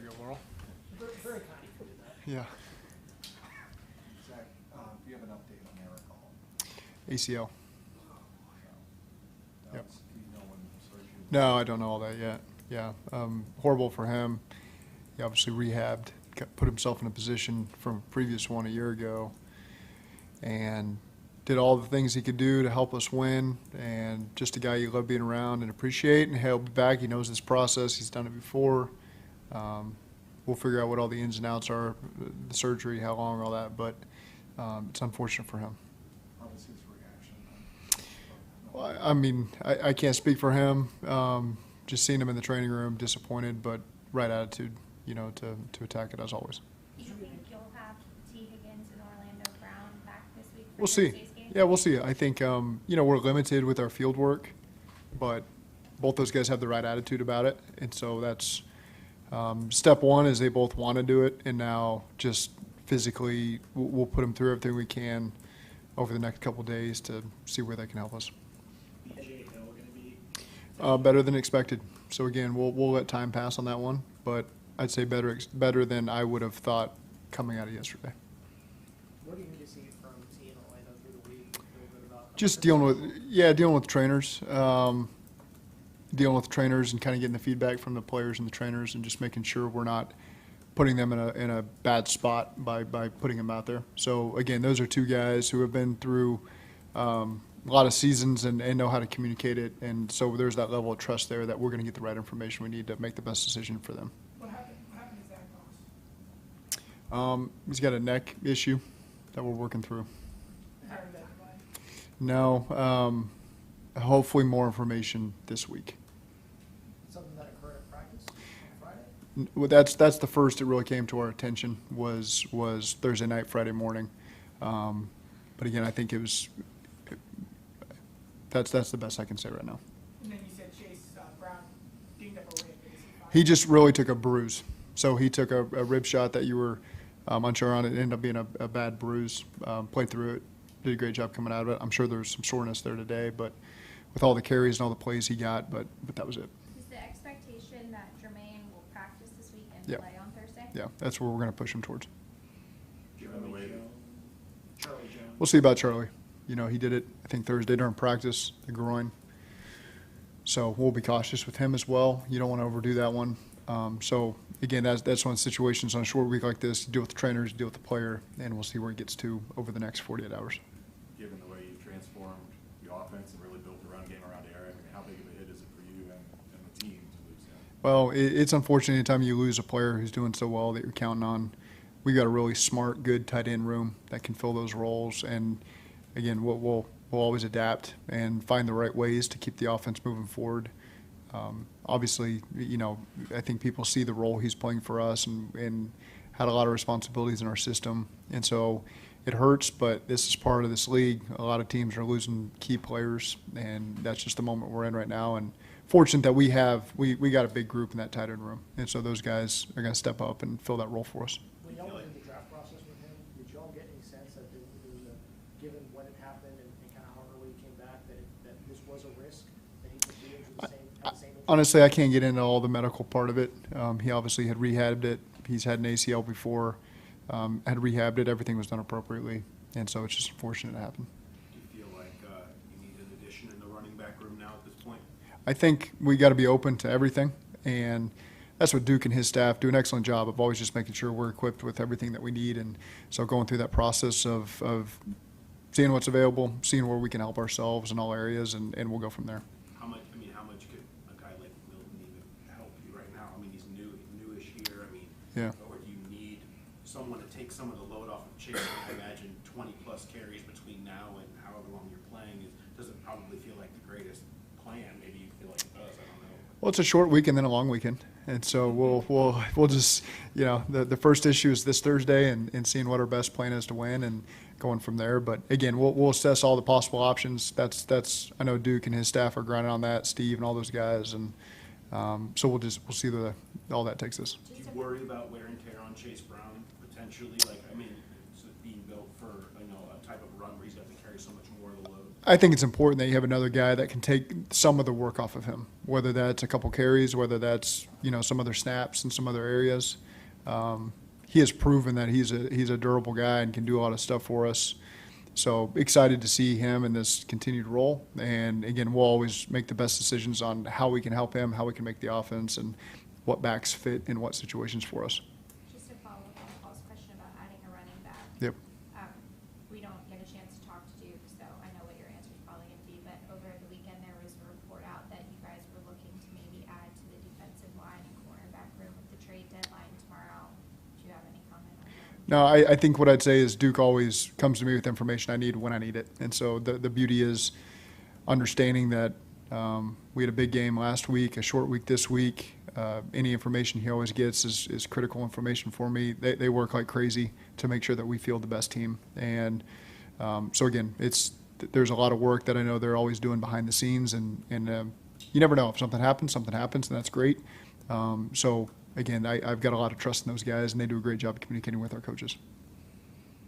you go, Laurel. Very kind of you to do that. Yeah. Zach, do you have an update on Eric Hall? ACL. Yep. Do you know when surgery? No, I don't know all that yet. Yeah. Horrible for him. He obviously rehabbed, put himself in a position from a previous one a year ago, and did all the things he could do to help us win. And just a guy you love being around and appreciate. And he'll be back. He knows this process. He's done it before. We'll figure out what all the ins and outs are, the surgery, how long, all that. But it's unfortunate for him. How was his reaction? Well, I mean, I can't speak for him. Just seeing him in the training room, disappointed, but right attitude, to attack it as always. Do you think you'll have T. Higgins and Orlando Brown back this week for We'll see. Thursday's game? Yeah, we'll see. I think, we're limited with our field work, but both those guys have the right attitude about it. And so that's step one is they both want to do it. And now just physically, we'll put them through everything we can over the next couple of days to see where they can help us. BJ Hill going to be Better than expected. So again, we'll let time pass on that one, but I'd say better than I would have thought coming out of yesterday. What do you need to see from T and Orlando through the week? Feel good about Just dealing with trainers, dealing with trainers and kind of getting the feedback from the players and the trainers, and just making sure we're not putting them in a bad spot by putting them out there. So again, those are two guys who have been through a lot of seasons and know how to communicate it, and so there's that level of trust there that we're going to get the right information we need to make the best decision for them. What happened to Zach Moss? He's got a neck issue that we're working through. How did that divide? No, hopefully more information this week. something that occurred at practice on Friday? Well, that's the first it really came to our attention was Thursday night, Friday morning. But again, I think that's the best I can say right now. And then you said Chase Brown dinged up a rib. Is he fine? He just really took a bruise. So he took a rib shot that you were unsure on. It ended up being a bad bruise. Played through it. Did a great job coming out of it. I'm sure there's some soreness there today, but with all the carries and all the plays he got, but that was it. Is the expectation that Jermaine will practice this week and Yeah. play on Thursday? Yeah, that's where we're going to push him towards. Given the way Charlie Jones. We'll see about Charlie. He did it, I think, Thursday during practice, the groin. So we'll be cautious with him as well. You don't want to overdo that one. So, again, that's one of the situations on a short week like this. You deal with the trainers, you deal with the player, and we'll see where he gets to over the next 48 hours. given the way you've transformed the offense and really built the run game around Eric, how big of a hit is it for you and the team to lose him? Well, it's unfortunate anytime you lose a player who's doing so well that you're counting on. We've got a really smart, good tight end room that can fill those roles. And, again, we'll always adapt and find the right ways to keep the offense moving forward. Obviously, I think people see the role he's playing for us and had a lot of responsibilities in our system. And so it hurts, but this is part of this league. A lot of teams are losing key players, and that's just the moment we're in right now. And fortunate that we got a big group in that tight end room. And so those guys are going to step up and fill that role for us. When y'all went into the draft process with him, did y'all get any sense that there was given when it happened and kind of how early he came back, that this was a risk, that he could be injured have the same injury? Honestly, I can't get into all the medical part of it. He obviously had rehabbed it. He's had an ACL before, had rehabbed it. Everything was done appropriately. And so it's just unfortunate it happened. Do you feel like you need an addition in the running back room now at this point? I think we got to be open to everything. And that's what Duke and his staff do an excellent job of always just making sure we're equipped with everything that we need. And so going through that process of seeing what's available, seeing where we can help ourselves in all areas, and we'll go from there. How much could a guy like Milton even help you right now? I mean, he's newish here. I mean, Yeah. or do you need someone to take some of the load off of Chase? I imagine 20-plus carries between now and however long you're playing doesn't probably feel like the greatest plan. Maybe you feel like it does. I don't know. Well, it's a short week and then a long weekend, and so we'll just the first issue is this Thursday and seeing what our best plan is to win and going from there. But again, we'll assess all the possible options. That's I know Duke and his staff are grinding on that, Steve and all those guys, and so we'll see where all that takes us. Do you worry about wear and tear on Chase Brown potentially? Like, I mean, it's being built for a type of run where he's got to carry so much more of the load. I think it's important that you have another guy that can take some of the work off of him, whether that's a couple carries, whether that's, some other snaps in some other areas. He has proven that he's a durable guy and can do a lot of stuff for us. So excited to see him in this continued role. And again, we'll always make the best decisions on how we can help him, how we can make the offense, and what backs fit in what situations for us. Just to follow up on Paul's question about adding a running back. Yep. We don't get a chance to talk to Duke, so I know what your answer is probably going to be, but over the weekend there was a report out that you guys were looking to maybe add to the defensive line and cornerback room with the trade deadline tomorrow. Do you have any comment on that? No, I think what I'd say is Duke always comes to me with information I need when I need it. And so the beauty is understanding that we had a big game last week, a short week this week. Any information he always gets is critical information for me. They work like crazy to make sure that we field the best team. And so, again, there's a lot of work that I know they're always doing behind the scenes. And you never know. If something happens, and that's great. So, again, I've got a lot of trust in those guys, and they do a great job of communicating with our coaches.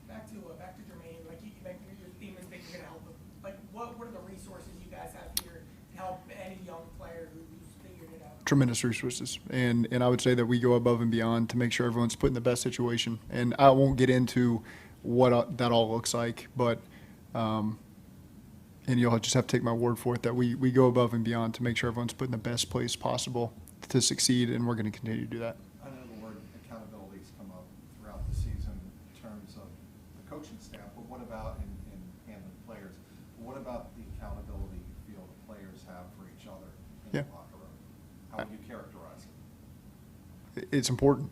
Back to Jermaine, like you mentioned, your theme is that you're going to help him. Like, what are the resources you guys have here to help any young player who's figured it out? Tremendous resources, and I would say that we go above and beyond to make sure everyone's put in the best situation. And I won't get into what that all looks like, but and you'll just have to take my word for it that we go above and beyond to make sure everyone's put in the best place possible to succeed, and we're going to continue to do that. I know the word accountability's come up throughout the season in terms of the coaching staff, but what about in handling players? What about the accountability you feel the players have for each other in Yeah. the locker room? How would you characterize it? It's important.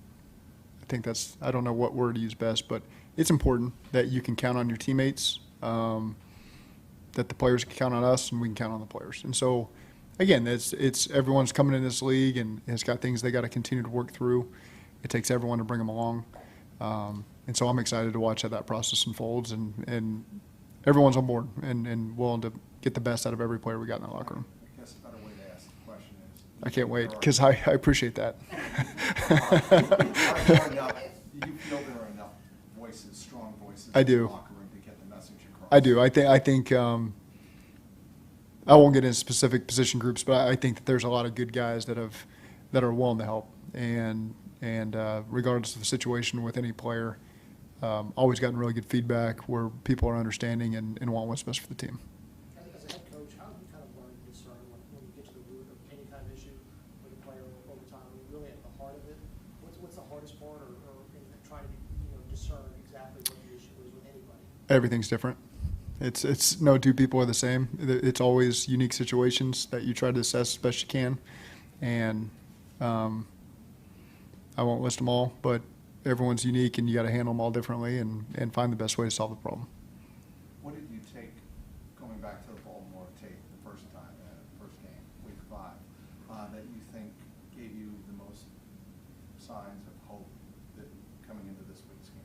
I think I don't know what word to use best, but it's important that you can count on your teammates, that the players can count on us, and we can count on the players. And so, again, it's everyone's coming in this league and has got things they got to continue to work through. It takes everyone to bring them along. And so I'm excited to watch how that process unfolds, and everyone's on board and willing to get the best out of every player we got in that locker room. I guess a better way to ask the question is. I can't wait, because I appreciate that. Do you feel there are enough voices, strong voices I in do. the locker room to get the message across? I do. I think I won't get into specific position groups, but I think that there's a lot of good guys that are willing to help, and regardless of the situation with any player, always gotten really good feedback where people are understanding and want what's best for the team. As a head coach, how have you kind of learned to discern when you get to the root of any kind of issue with a player over time? I mean, really at the heart of it, what's the hardest part, or in trying to discern exactly what the issue is with anybody? Everything's different. It's no two people are the same. It's always unique situations that you try to assess as best you can, and I won't list them all, but everyone's unique, and you got to handle them all differently and find the best way to solve the problem. What did you take, going back to the Baltimore tape the first time, first game, week 5, that you think gave you the most signs of hope that coming into this week's game?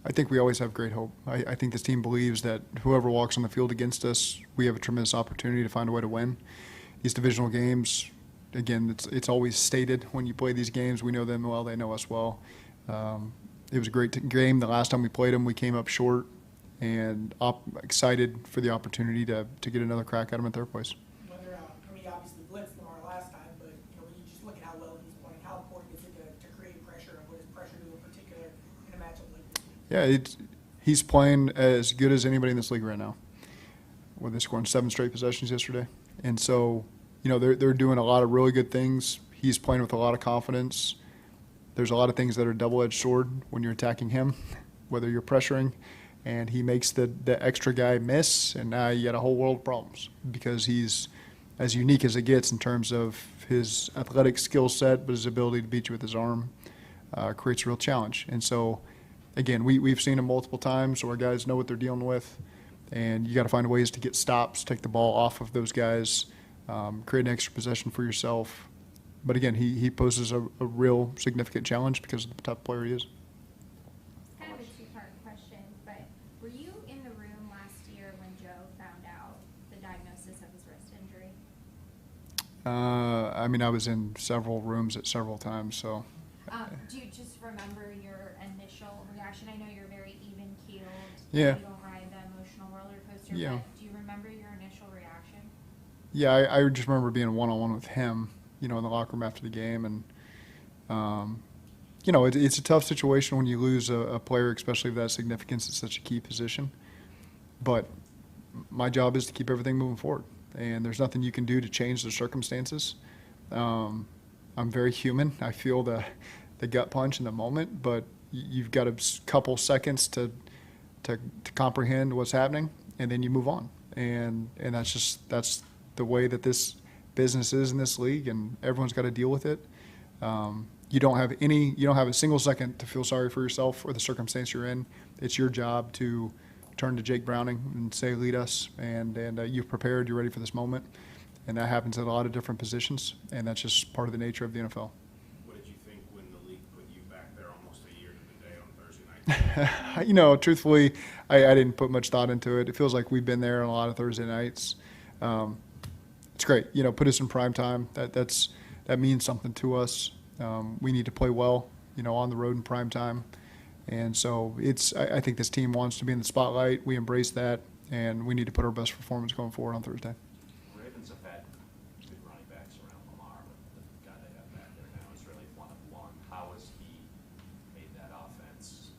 I think we always have great hope. I think this team believes that whoever walks on the field against us, we have a tremendous opportunity to find a way to win. These divisional games, again, it's always stated when you play these games, we know them well, they know us well. It was a great game. The last time we played them, we came up short, and excited for the opportunity to get another crack at them at their place. Whether, obviously blitzed Lamar last time, but when you just look at how well he's playing, how important is it to create pressure, and what does pressure do in particular in a matchup like this? Yeah, he's playing as good as anybody in this league right now. Well, they scored 7 straight possessions yesterday. And so, they're doing a lot of really good things. He's playing with a lot of confidence. There's a lot of things that are double-edged sword when you're attacking him, whether you're pressuring, and he makes the extra guy miss, and now you got a whole world of problems because he's as unique as it gets in terms of his athletic skill set, but his ability to beat you with his arm creates a real challenge. And so, again, we've seen him multiple times, so our guys know what they're dealing with, and you got to find ways to get stops, take the ball off of those guys, create an extra possession for yourself. But again, he poses a real significant challenge because of the type of player he is. It's kind of a two-part question, but were you in the room last year when Joe found out the diagnosis of his wrist injury? I was in several rooms at several times, so. Do you just remember your initial reaction? I know you're very even-keeled. Yeah. You don't ride the emotional roller coaster, Yeah. but do you remember remember your initial reaction? Yeah, I just remember being one-on-one with him, in the locker room after the game. And, it's a tough situation when you lose a player, especially of that significance at such a key position. But my job is to keep everything moving forward. And there's nothing you can do to change the circumstances. I'm very human. I feel the gut punch in the moment, but you've got a couple seconds to comprehend what's happening, and then you move on. And that's the way that this business is in this league, and everyone's got to deal with it. You don't have a single second to feel sorry for yourself or the circumstance you're in. It's your job to turn to Jake Browning and say, lead us, and you've prepared, you're ready for this moment. And that happens at a lot of different positions, and that's just part of the nature of the NFL. What did you think when the league put you back there almost a year to the day on Thursday night? Truthfully, I didn't put much thought into it. It feels like we've been there on a lot of Thursday nights. It's great. Put us in prime time. That means something to us. We need to play well, on the road in prime time. And so I think this team wants to be in the spotlight. We embrace that, and we need to put our best performance going forward on Thursday. Ravens have had good running backs around Lamar, but the guy they have back there now is really one of one. How has he made that offense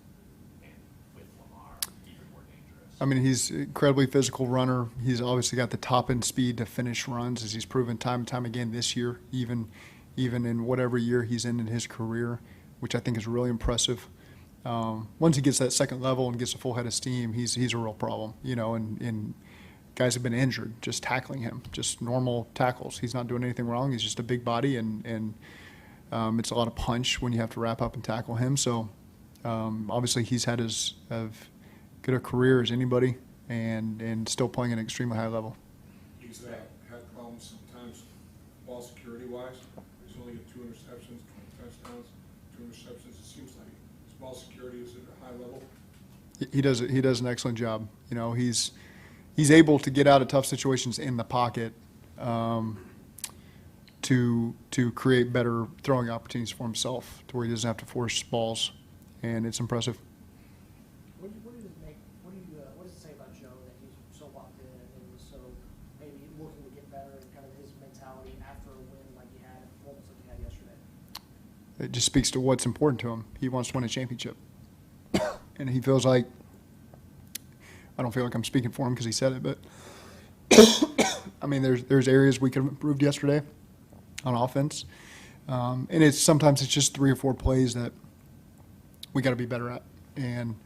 and with Lamar even more dangerous? I mean, he's an incredibly physical runner. He's obviously got the top end speed to finish runs, as he's proven time and time again this year, even in whatever year he's in his career, which I think is really impressive. Once he gets that second level and gets a full head of steam, he's a real problem, and guys have been injured just tackling him, just normal tackles. He's not doing anything wrong. He's just a big body, and it's a lot of punch when you have to wrap up and tackle him. So obviously he's had as good a career as anybody, and still playing at an extremely high level. He's had problems sometimes ball security-wise. He's only got 2 interceptions, 20 touchdowns, 2 interceptions. It seems like his ball security is at a high level. He does an excellent job. He's able to get out of tough situations in the pocket to create better throwing opportunities for himself, to where he doesn't have to force balls, and it's impressive. What does it say about Joe that he's so locked in and was so maybe looking to get better, and kind of his mentality after a win like he had, almost like he had yesterday? It just speaks to what's important to him. He wants to win a championship. And he feels like, I don't feel like I'm speaking for him because he said it, but I mean, there's areas we could have improved yesterday on offense. And sometimes it's just 3 or 4 plays that we got to be better at. And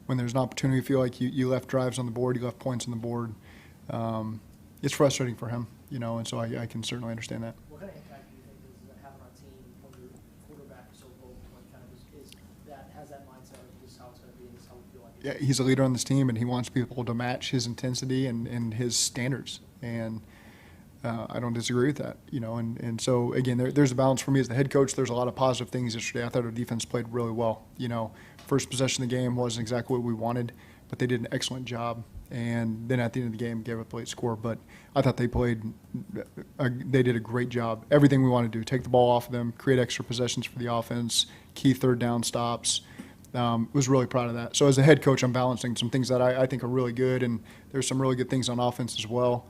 when there's an opportunity, you feel like you left drives on the board, you left points on the board. It's frustrating for him, and so I can certainly understand that. What kind of impact do you think does that have on our team when your quarterback is so vocal, and kind of has that mindset of this is how it's going to be and this is how we feel like it Yeah, is? he's a leader on this team, and he wants people to match his intensity and his standards. And I don't disagree with that, And so, again, there's a balance for me as the head coach. There's a lot of positive things yesterday. I thought our defense played really well. First possession of the game wasn't exactly what we wanted, but they did an excellent job. And then at the end of the game, gave up a late score. But I thought they did a great job. Everything we wanted to do, take the ball off of them, create extra possessions for the offense, key third down stops. Was really proud of that. So as a head coach, I'm balancing some things that I think are really good, and there's some really good things on offense as well.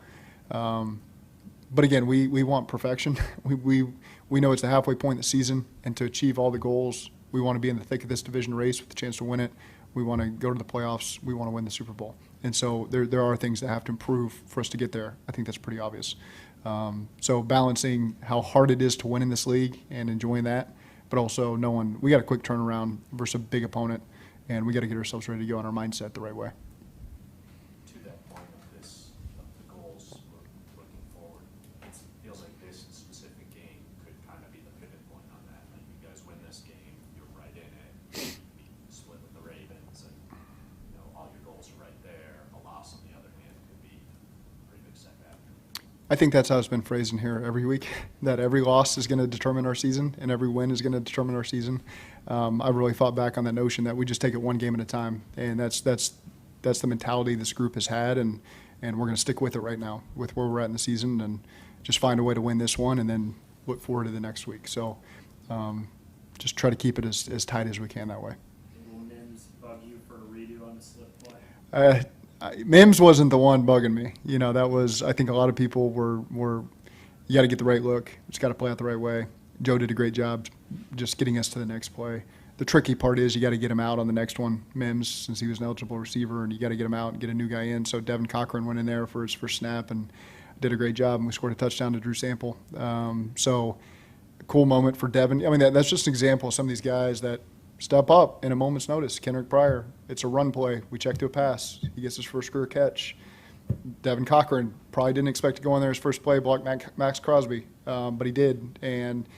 But again, we want perfection. We know it's the halfway point in the season, and to achieve all the goals, we want to be in the thick of this division race with a chance to win it. We want to go to the playoffs. We want to win the Super Bowl. And so there are things that have to improve for us to get there. I think that's pretty obvious. So balancing how hard it is to win in this league and enjoying that, but also knowing we got a quick turnaround versus a big opponent, and we got to get ourselves ready to go on our mindset the right way. To that point of the goals looking forward, it feels like this specific game could kind of be the pivot point on that. Like, you guys win this game, you're right in it. You split with the Ravens, and all your goals are right there. A loss, on the other hand, could be a pretty big setback. I think that's how it's been phrased in here every week, that every loss is going to determine our season and every win is going to determine our season. I've really fought back on that notion that we just take it one game at a time, and that's the mentality this group has had, and we're going to stick with it right now with where we're at in the season, and just find a way to win this one and then look forward to the next week. So just try to keep it as tight as we can that way. Will Mims bug you for a redo on the slip play? Mims wasn't the one bugging me. That was, I think a lot of people were you got to get the right look. It's got to play out the right way. Joe did a great job just getting us to the next play. The tricky part is you got to get him out on the next one, Mims, since he was an eligible receiver, and you got to get him out and get a new guy in. So Devin Cochran went in there for his first snap and did a great job, and we scored a touchdown to Drew Sample. So cool moment for Devin. I mean, that's just an example of some of these guys that step up in a moment's notice. Kendrick Pryor, it's a run play. We check to a pass. He gets his first career catch. Devin Cochran probably didn't expect to go in there his first play, block Max Crosby, but he did, and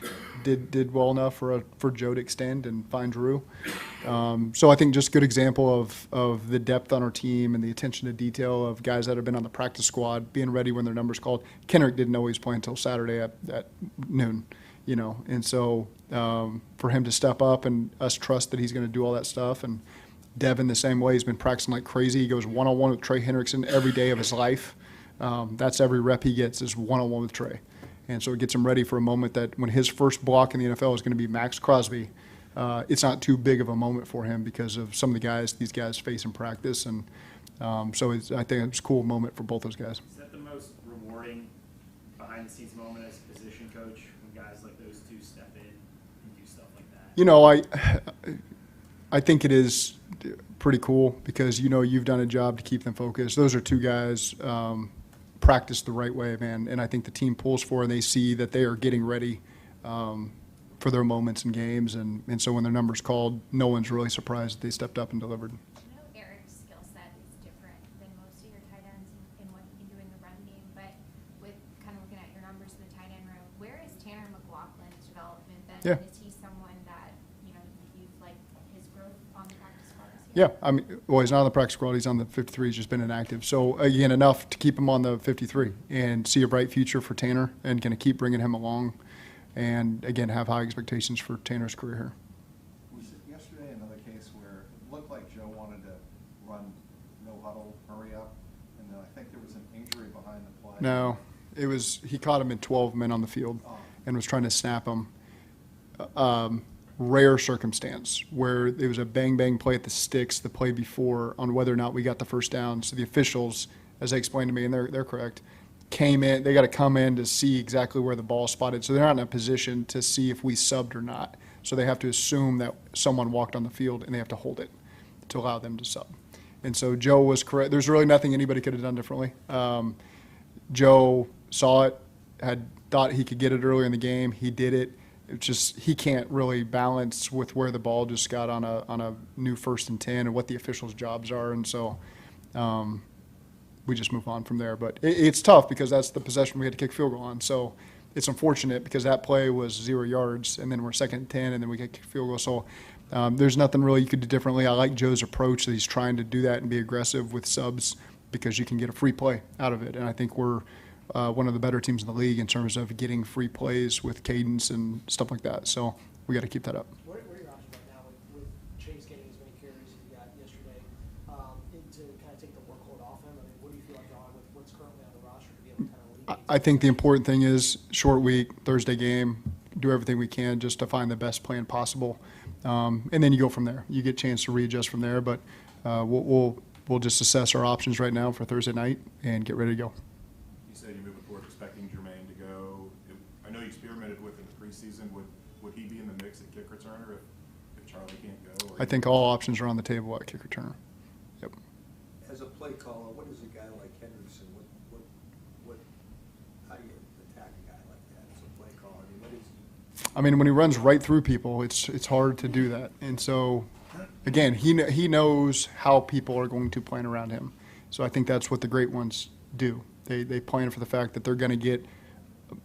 did well enough for Joe to extend and find Drew. So I think just good example of the depth on our team and the attention to detail of guys that have been on the practice squad being ready when their number's called. Kendrick didn't know he was playing until Saturday at noon, and so for him to step up and us trust that he's going to do all that stuff. And Devin the same way. He's been practicing like crazy. He goes one-on-one with Trey Hendrickson every day of his life. That's every rep he gets is one-on-one with Trey. And so it gets him ready for a moment that when his first block in the NFL is going to be Max Crosby, it's not too big of a moment for him because of some of these guys face in practice. And so I think it's a cool moment for both those guys. Is that the most rewarding behind-the-scenes moment as a position coach when guys like those two step in and do stuff like that? I think it is pretty cool because you've done a job to keep them focused. Those are two guys practiced the right way, man, and I think the team pulls for and they see that they are getting ready for their moments in games, and so when their number's called, no one's really surprised that they stepped up and delivered. I know Eric's skill set is different than most of your tight ends in what he can do in the run game, but with kind of looking at your numbers in the tight end room, where is Tanner McLaughlin's development then? Yeah. Is he someone that, you've liked his growth on the practice squad this Yeah, year? he's not on the practice squad. He's on the 53. He's just been inactive. So, again, enough to keep him on the 53 and see a bright future for Tanner and going to keep bringing him along and, again, have high expectations for Tanner's career here. Was it yesterday another case where it looked like Joe wanted to run no huddle, hurry up, and then I think there was an injury behind the play? No, he caught him in 12 men on the field and was trying to snap him. Rare circumstance where it was a bang-bang play at the sticks the play before on whether or not we got the first down. So the officials, as they explained to me, and they're correct, came in. They got to come in to see exactly where the ball is spotted. So they're not in a position to see if we subbed or not. So they have to assume that someone walked on the field and they have to hold it to allow them to sub. And so Joe was correct. There's really nothing anybody could have done differently. Joe saw it, had thought he could get it earlier in the game. He did it. It's just he can't really balance with where the ball just got on a new 1st and 10 and what the officials' jobs are, and so we just move on from there. But it's tough because that's the possession we had to kick field goal on. So it's unfortunate because that play was 0 yards, and then we're 2nd and 10, and then we get kick field goal. So there's nothing really you could do differently. I like Joe's approach that he's trying to do that and be aggressive with subs because you can get a free play out of it, and I think we're one of the better teams in the league in terms of getting free plays with cadence and stuff like that. So we got to keep that up. What are your options right now with Chase getting as many carries as he got yesterday to kind of take the workload off him? I mean, what do you feel like on with what's currently on the roster to be able to kind of alleviate? I think the important thing is short week, Thursday game, do everything we can just to find the best plan possible. And then you go from there. You get a chance to readjust from there, but we'll just assess our options right now for Thursday night and get ready to go. You said you're moving forward expecting Jermaine to go. I know you experimented with in the preseason. Would he be in the mix at kick returner if Charlie can't go? I think all options are on the table at kick returner. Yep. As a play caller, what is a guy like Henderson? How do you attack a guy like that as a play caller? I mean, what is he? I mean, when he runs right through people, it's hard to do that. And so, again, he knows how people are going to plan around him. So I think that's what the great ones do. They plan for the fact that they're going to get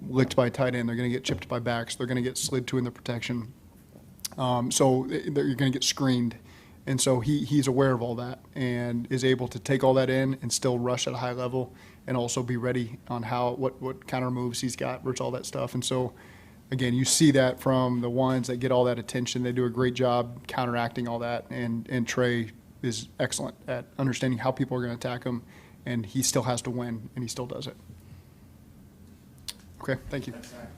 licked by a tight end, they're going to get chipped by backs, they're going to get slid to in the protection. So you're going to get screened. And so he's aware of all that and is able to take all that in and still rush at a high level and also be ready on what counter moves he's got versus all that stuff. And so, again, you see that from the ones that get all that attention. They do a great job counteracting all that, and Trey is excellent at understanding how people are going to attack him, and he still has to win, and he still does it. Okay, thank you. Thanks, Zach.